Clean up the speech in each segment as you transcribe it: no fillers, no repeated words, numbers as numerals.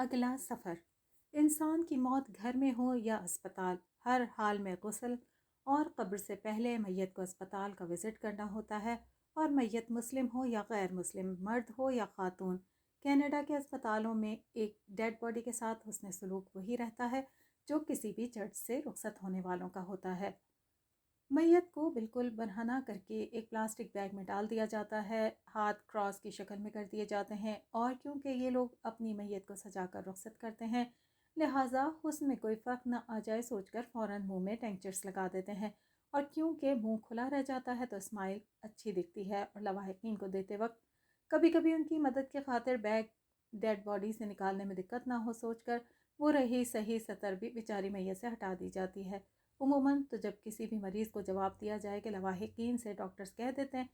اگلا سفر۔ انسان کی موت گھر میں ہو یا اسپتال، ہر حال میں غسل اور قبر سے پہلے میت کو اسپتال کا وزٹ کرنا ہوتا ہے، اور میت مسلم ہو یا غیر مسلم، مرد ہو یا خاتون۔ کینیڈا کے اسپتالوں میں ایک ڈیڈ باڈی کے ساتھ حسن سلوک وہی رہتا ہے جو کسی بھی چرچ سے رخصت ہونے والوں کا ہوتا ہے۔ میت کو بالکل برہنہ کر کے ایک پلاسٹک بیگ میں ڈال دیا جاتا ہے، ہاتھ کراس کی شکل میں کر دیے جاتے ہیں، اور کیونکہ یہ لوگ اپنی میت کو سجا کر رخصت کرتے ہیں، لہٰذا حسن میں کوئی فرق نہ آ جائے سوچ کر فوراً منہ میں ٹینکچرز لگا دیتے ہیں، اور کیونکہ منہ کھلا رہ جاتا ہے تو اسمائل اچھی دکھتی ہے، اور لواحقین کو دیتے وقت کبھی کبھی ان کی مدد کی خاطر بیگ ڈیڈ باڈی سے نکالنے میں دقت نہ ہو سوچ کر وہ رہی صحیح سطر بھی بیچاری میت سے ہٹا دی جاتی ہے۔ عموماً تو جب کسی بھی مریض کو جواب دیا جائے کہ لواحقین سے ڈاکٹرز کہہ دیتے ہیں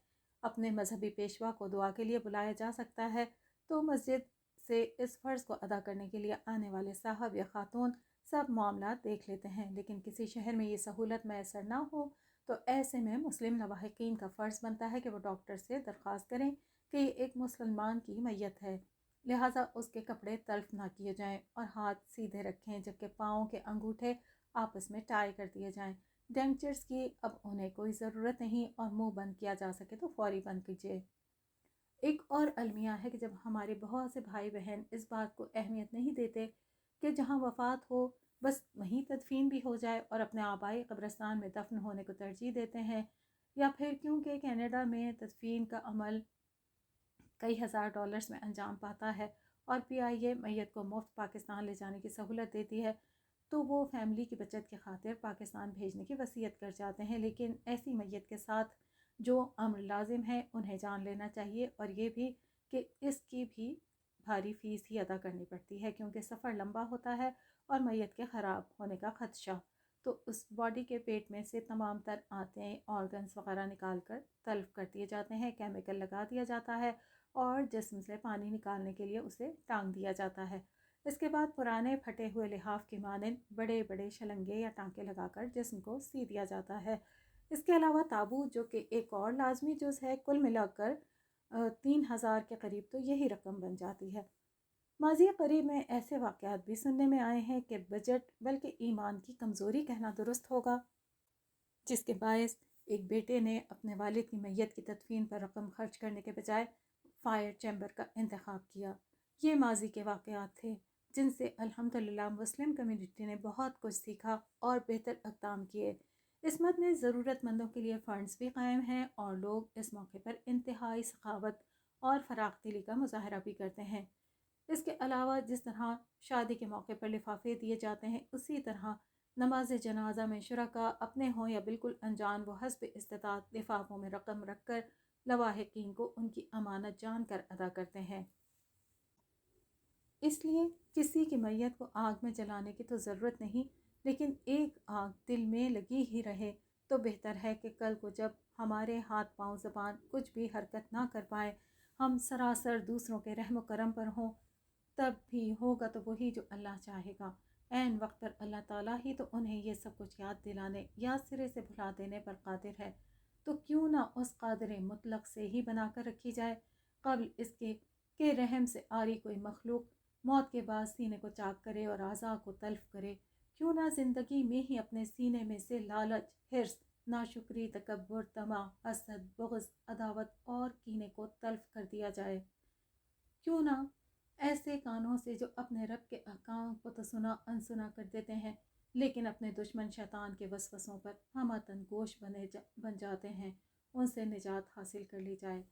اپنے مذہبی پیشوا کو دعا کے لیے بلایا جا سکتا ہے، تو مسجد سے اس فرض کو ادا کرنے کے لیے آنے والے صاحب یا خاتون سب معاملات دیکھ لیتے ہیں، لیکن کسی شہر میں یہ سہولت میسر نہ ہو تو ایسے میں مسلم لواحقین کا فرض بنتا ہے کہ وہ ڈاکٹر سے درخواست کریں کہ یہ ایک مسلمان کی میت ہے، لہٰذا اس کے کپڑے تلف نہ کیے جائیں اور ہاتھ سیدھے رکھیں، جبکہ پاؤں کے انگوٹھے آپس میں ٹائی کر دیے جائیں۔ ڈینچرز کی اب انہیں کوئی ضرورت نہیں، اور منہ بند کیا جا سکے تو فوری بند کیجیے۔ ایک اور المیہ ہے کہ جب ہمارے بہت سے بھائی بہن اس بات کو اہمیت نہیں دیتے کہ جہاں وفات ہو بس وہیں تدفین بھی ہو جائے اور اپنے آبائی قبرستان میں دفن ہونے کو ترجیح دیتے ہیں، یا پھر کیونکہ کینیڈا میں تدفین کا عمل کئی ہزار ڈالرز میں انجام پاتا ہے اور PIA میت کو مفت پاکستان لے جانے کی سہولت دیتی ہے، تو وہ فیملی کی بچت کی خاطر پاکستان بھیجنے کی وصیت کر جاتے ہیں، لیکن ایسی میت کے ساتھ جو امر لازم ہے انہیں جان لینا چاہیے، اور یہ بھی کہ اس کی بھی بھاری فیس ہی ادا کرنی پڑتی ہے کیونکہ سفر لمبا ہوتا ہے اور میت کے خراب ہونے کا خدشہ، تو اس باڈی کے پیٹ میں سے تمام تر آنتیں آرگنز وغیرہ نکال کر تلف کر دیے جاتے ہیں، کیمیکل لگا دیا جاتا ہے اور جسم سے پانی نکالنے کے لیے اسے ٹانگ دیا جاتا ہے۔ اس کے بعد پرانے پھٹے ہوئے لحاف کے مانند بڑے بڑے شلنگے یا ٹانکے لگا کر جسم کو سی دیا جاتا ہے۔ اس کے علاوہ تابوت جو کہ ایک اور لازمی جز ہے، کل ملا کر 3000 کے قریب تو یہی رقم بن جاتی ہے۔ ماضی قریب میں ایسے واقعات بھی سننے میں آئے ہیں کہ بجٹ بلکہ ایمان کی کمزوری کہنا درست ہوگا، جس کے باعث ایک بیٹے نے اپنے والد کی میت کی تدفین پر رقم خرچ کرنے کے بجائے فائر چیمبر کا انتخاب کیا۔ یہ ماضی کے واقعات تھے جن سے الحمدللہ مسلم کمیونٹی نے بہت کچھ سیکھا اور بہتر اقدام کیے۔ اس مد میں ضرورت مندوں کے لیے فنڈز بھی قائم ہیں اور لوگ اس موقع پر انتہائی سخاوت اور فراخ دلی کا مظاہرہ بھی کرتے ہیں۔ اس کے علاوہ جس طرح شادی کے موقع پر لفافے دیے جاتے ہیں، اسی طرح نماز جنازہ میں شرکا اپنے ہوں یا بالکل انجان و حسب استطاعت لفافوں میں رقم رکھ کر لواحقین کو ان کی امانت جان کر ادا کرتے ہیں۔ اس لیے کسی کی میت کو آگ میں جلانے کی تو ضرورت نہیں، لیکن ایک آگ دل میں لگی ہی رہے تو بہتر ہے کہ کل کو جب ہمارے ہاتھ پاؤں زبان کچھ بھی حرکت نہ کر پائے، ہم سراسر دوسروں کے رحم و کرم پر ہوں، تب بھی ہوگا تو وہی جو اللہ چاہے گا۔ عین وقت پر اللہ تعالیٰ ہی تو انہیں یہ سب کچھ یاد دلانے یا سرے سے بھلا دینے پر قادر ہے، تو کیوں نہ اس قادر مطلق سے ہی بنا کر رکھی جائے، قبل اس کے کہ رحم سے آری کوئی مخلوق موت کے بعد سینے کو چاک کرے اور اعضاء کو تلف کرے۔ کیوں نہ زندگی میں ہی اپنے سینے میں سے لالچ، حرص، ناشکری، تکبر، طمع، حسد، بغض، عداوت اور کینے کو تلف کر دیا جائے۔ کیوں نہ ایسے کانوں سے جو اپنے رب کے احکام کو تو سنا انسنا کر دیتے ہیں لیکن اپنے دشمن شیطان کے وسوسوں پر ہمہ گوش بن جاتے ہیں، ان سے نجات حاصل کر لی جائے۔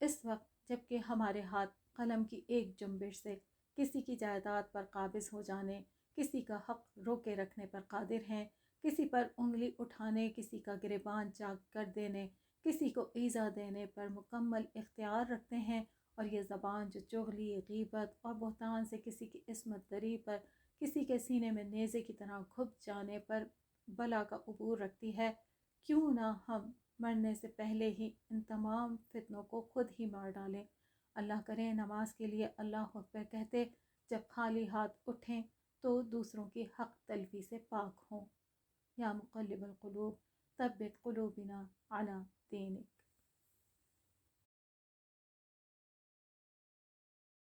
اس وقت جب کہ ہمارے ہاتھ قلم کی ایک جنبش سے کسی کی جائیداد پر قابض ہو جانے، کسی کا حق روکے رکھنے پر قادر ہیں، کسی پر انگلی اٹھانے، کسی کا گریبان چاک کر دینے، کسی کو ایذا دینے پر مکمل اختیار رکھتے ہیں، اور یہ زبان جو چغلی، غیبت اور بہتان سے کسی کی عصمت دری پر، کسی کے سینے میں نیزے کی طرح گھپ جانے پر بلا کا عبور رکھتی ہے، کیوں نہ ہم مرنے سے پہلے ہی ان تمام فتنوں کو خود ہی مار ڈالیں۔ اللہ کرے نماز کے لیے اللہ اکبر کہتے جب خالی ہاتھ اٹھیں تو دوسروں کی حق تلفی سے پاک ہوں۔ یا مقلب القلوب ثبت قلوبنا علی دینک۔